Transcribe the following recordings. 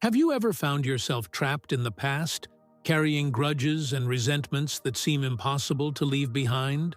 Have you ever found yourself trapped in the past, carrying grudges and resentments that seem impossible to leave behind?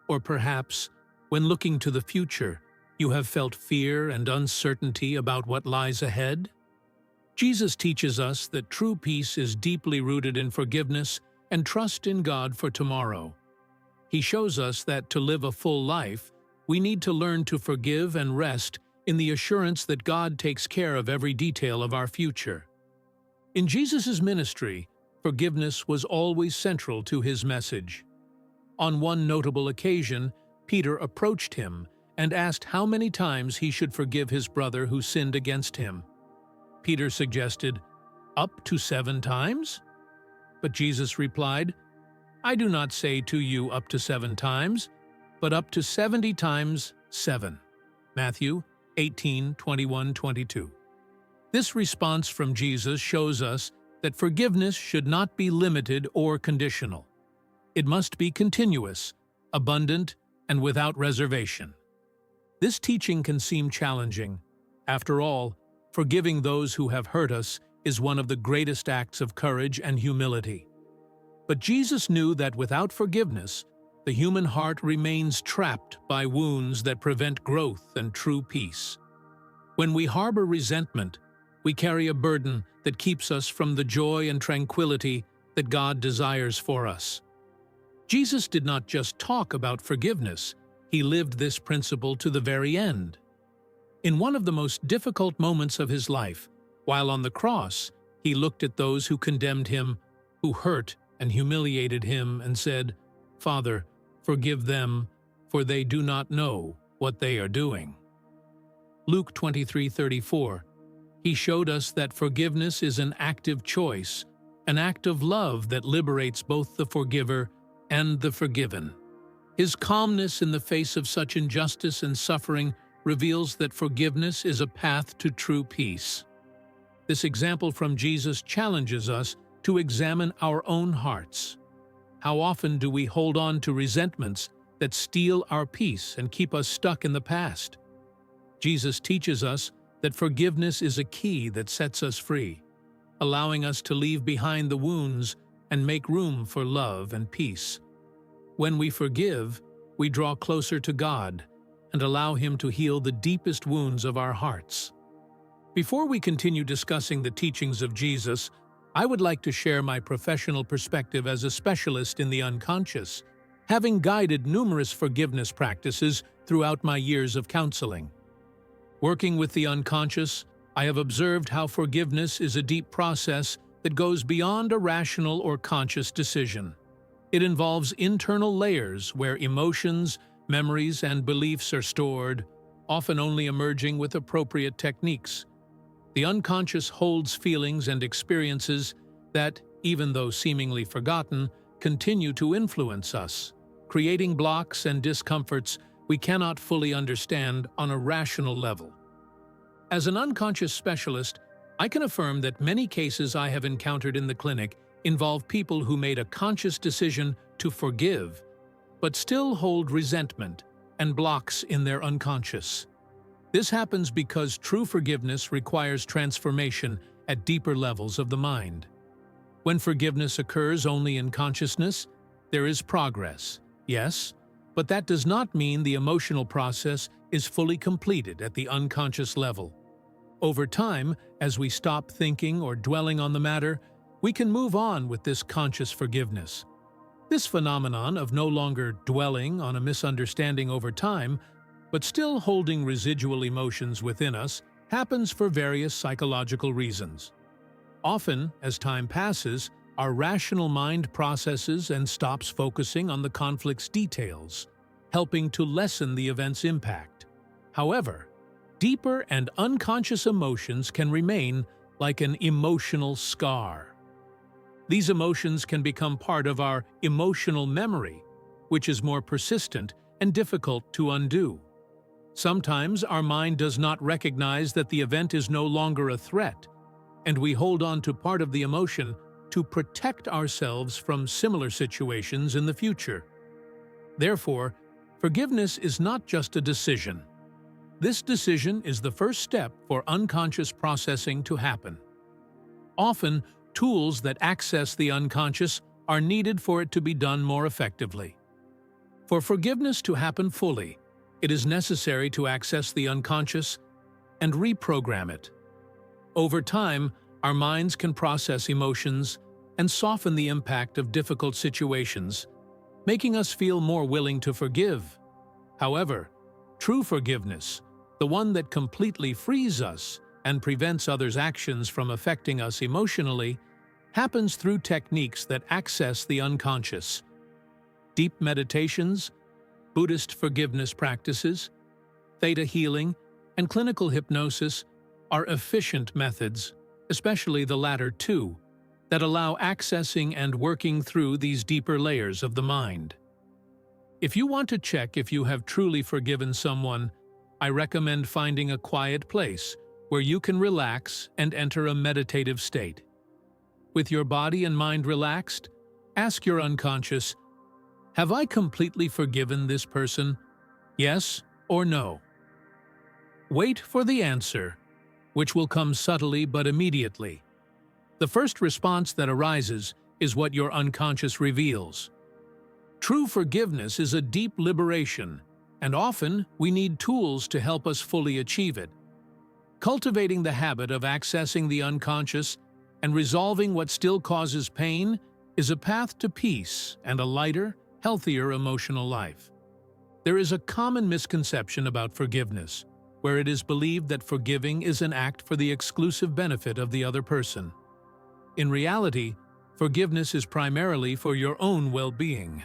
Or perhaps, when looking to the future, you have felt fear and uncertainty about what lies ahead? Jesus teaches us that true peace is deeply rooted in forgiveness and trust in God for tomorrow. He shows us that to live a full life, we need to learn to forgive and rest in the assurance that God takes care of every detail of our future. In Jesus' ministry, forgiveness was always central to his message. On one notable occasion, Peter approached him and asked how many times he should forgive his brother who sinned against him. Peter suggested, "Up to 7 times?" But Jesus replied, "I do not say to you up to 7 times, but up to 70 times 7. Matthew 18:21-22. This response from Jesus shows us that forgiveness should not be limited or conditional. It must be continuous, abundant, and without reservation. This teaching can seem challenging. After all, forgiving those who have hurt us is one of the greatest acts of courage and humility. But Jesus knew that without forgiveness, the human heart remains trapped by wounds that prevent growth and true peace. When we harbor resentment, we carry a burden that keeps us from the joy and tranquility that God desires for us. Jesus did not just talk about forgiveness, he lived this principle to the very end. In one of the most difficult moments of his life, while on the cross, he looked at those who condemned him, who hurt and humiliated him, and said, "Father, forgive them, for they do not know what they are doing." Luke 23:34. He showed us that forgiveness is an active choice, an act of love that liberates both the forgiver and the forgiven. His calmness in the face of such injustice and suffering reveals that forgiveness is a path to true peace. This example from Jesus challenges us to examine our own hearts. How often do we hold on to resentments that steal our peace and keep us stuck in the past? Jesus teaches us that forgiveness is a key that sets us free, allowing us to leave behind the wounds and make room for love and peace. When we forgive, we draw closer to God and allow Him to heal the deepest wounds of our hearts. Before we continue discussing the teachings of Jesus, I would like to share my professional perspective as a specialist in the unconscious, having guided numerous forgiveness practices throughout my years of counseling. Working with the unconscious, I have observed how forgiveness is a deep process that goes beyond a rational or conscious decision. It involves internal layers where emotions, memories, and beliefs are stored, often only emerging with appropriate techniques. The unconscious holds feelings and experiences that, even though seemingly forgotten, continue to influence us, creating blocks and discomforts we cannot fully understand on a rational level. As an unconscious specialist, I can affirm that many cases I have encountered in the clinic involve people who made a conscious decision to forgive, but still hold resentment and blocks in their unconscious. This happens because true forgiveness requires transformation at deeper levels of the mind. When forgiveness occurs only in consciousness, there is progress, yes, but that does not mean the emotional process is fully completed at the unconscious level. Over time, as we stop thinking or dwelling on the matter, we can move on with this conscious forgiveness. This phenomenon of no longer dwelling on a misunderstanding over time, but still holding residual emotions within us, happens for various psychological reasons. Often, as time passes, our rational mind processes and stops focusing on the conflict's details, helping to lessen the event's impact. However, deeper and unconscious emotions can remain like an emotional scar. These emotions can become part of our emotional memory, which is more persistent and difficult to undo. Sometimes our mind does not recognize that the event is no longer a threat, and we hold on to part of the emotion to protect ourselves from similar situations in the future. Therefore, forgiveness is not just a decision. This decision is the first step for unconscious processing to happen. Often, tools that access the unconscious are needed for it to be done more effectively. For forgiveness to happen fully, it is necessary to access the unconscious and reprogram it. Over time, our minds can process emotions and soften the impact of difficult situations, making us feel more willing to forgive. However, true forgiveness, the one that completely frees us and prevents others' actions from affecting us emotionally, happens through techniques that access the unconscious. Deep meditations, Buddhist forgiveness practices, theta healing, and clinical hypnosis are efficient methods, especially the latter two, that allow accessing and working through these deeper layers of the mind. If you want to check if you have truly forgiven someone, I recommend finding a quiet place where you can relax and enter a meditative state. With your body and mind relaxed, ask your unconscious, "Have I completely forgiven this person? Yes or no?" Wait for the answer, which will come subtly but immediately. The first response that arises is what your unconscious reveals. True forgiveness is a deep liberation, and often we need tools to help us fully achieve it. Cultivating the habit of accessing the unconscious and resolving what still causes pain is a path to peace and a lighter, healthier emotional life. There is a common misconception about forgiveness, where it is believed that forgiving is an act for the exclusive benefit of the other person. In reality, forgiveness is primarily for your own well-being.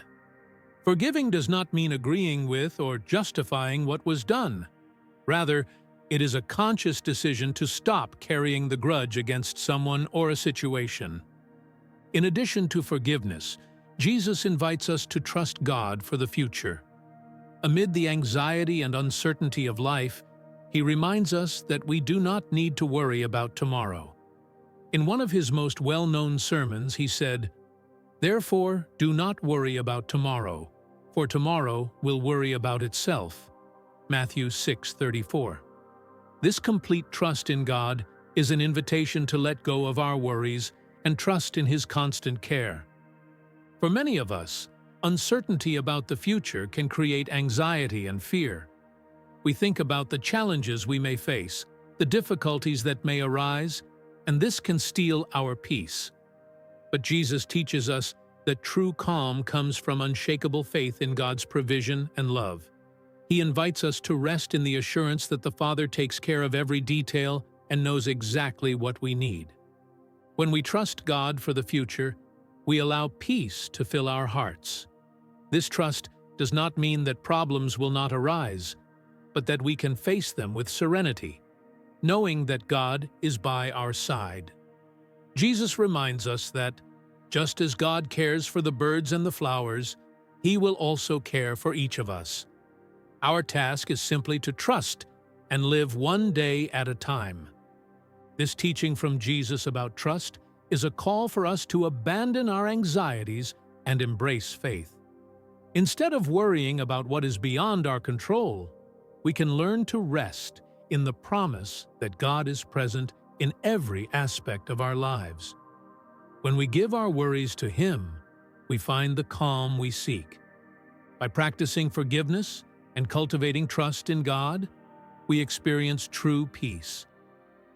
Forgiving does not mean agreeing with or justifying what was done. Rather, it is a conscious decision to stop carrying the grudge against someone or a situation. In addition to forgiveness, Jesus invites us to trust God for the future. Amid the anxiety and uncertainty of life, He reminds us that we do not need to worry about tomorrow. In one of His most well-known sermons, He said, "Therefore, do not worry about tomorrow, for tomorrow will worry about itself." Matthew 6:34. This complete trust in God is an invitation to let go of our worries and trust in His constant care. For many of us, uncertainty about the future can create anxiety and fear. We think about the challenges we may face, the difficulties that may arise, and this can steal our peace. But Jesus teaches us that true calm comes from unshakable faith in God's provision and love. He invites us to rest in the assurance that the Father takes care of every detail and knows exactly what we need. When we trust God for the future, we allow peace to fill our hearts. This trust does not mean that problems will not arise, but that we can face them with serenity, knowing that God is by our side. Jesus reminds us that, just as God cares for the birds and the flowers, He will also care for each of us. Our task is simply to trust and live one day at a time. This teaching from Jesus about trust is a call for us to abandon our anxieties and embrace faith. Instead of worrying about what is beyond our control, we can learn to rest in the promise that God is present in every aspect of our lives. When we give our worries to Him, we find the calm we seek. By practicing forgiveness and cultivating trust in God, we experience true peace.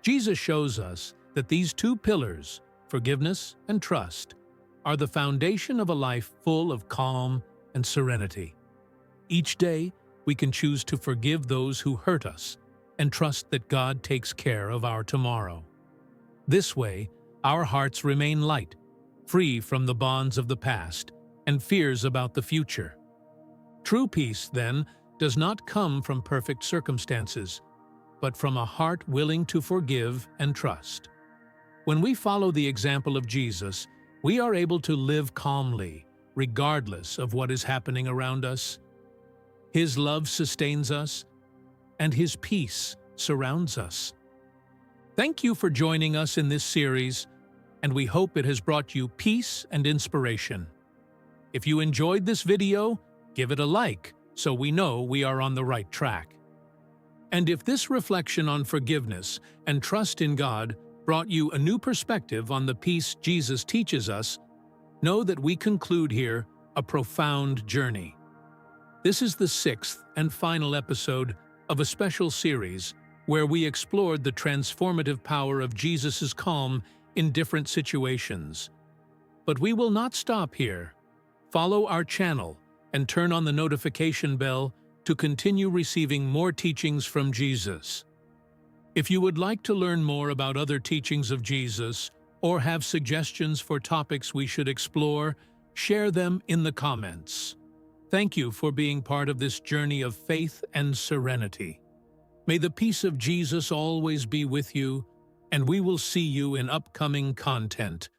Jesus shows us that these two pillars, forgiveness and trust, are the foundation of a life full of calm and serenity. Each day, we can choose to forgive those who hurt us and trust that God takes care of our tomorrow. This way, our hearts remain light, free from the bonds of the past and fears about the future. True peace, then, does not come from perfect circumstances, but from a heart willing to forgive and trust. When we follow the example of Jesus, we are able to live calmly, regardless of what is happening around us. His love sustains us, and His peace surrounds us. Thank you for joining us in this series, and we hope it has brought you peace and inspiration. If you enjoyed this video, give it a like so we know we are on the right track. And if this reflection on forgiveness and trust in God brought you a new perspective on the peace Jesus teaches us, know that we conclude here a profound journey. This is the sixth and final episode of a special series where we explored the transformative power of Jesus' calm in different situations. But we will not stop here. Follow our channel and turn on the notification bell to continue receiving more teachings from Jesus. If you would like to learn more about other teachings of Jesus or have suggestions for topics we should explore, share them in the comments. Thank you for being part of this journey of faith and serenity. May the peace of Jesus always be with you, and we will see you in upcoming content.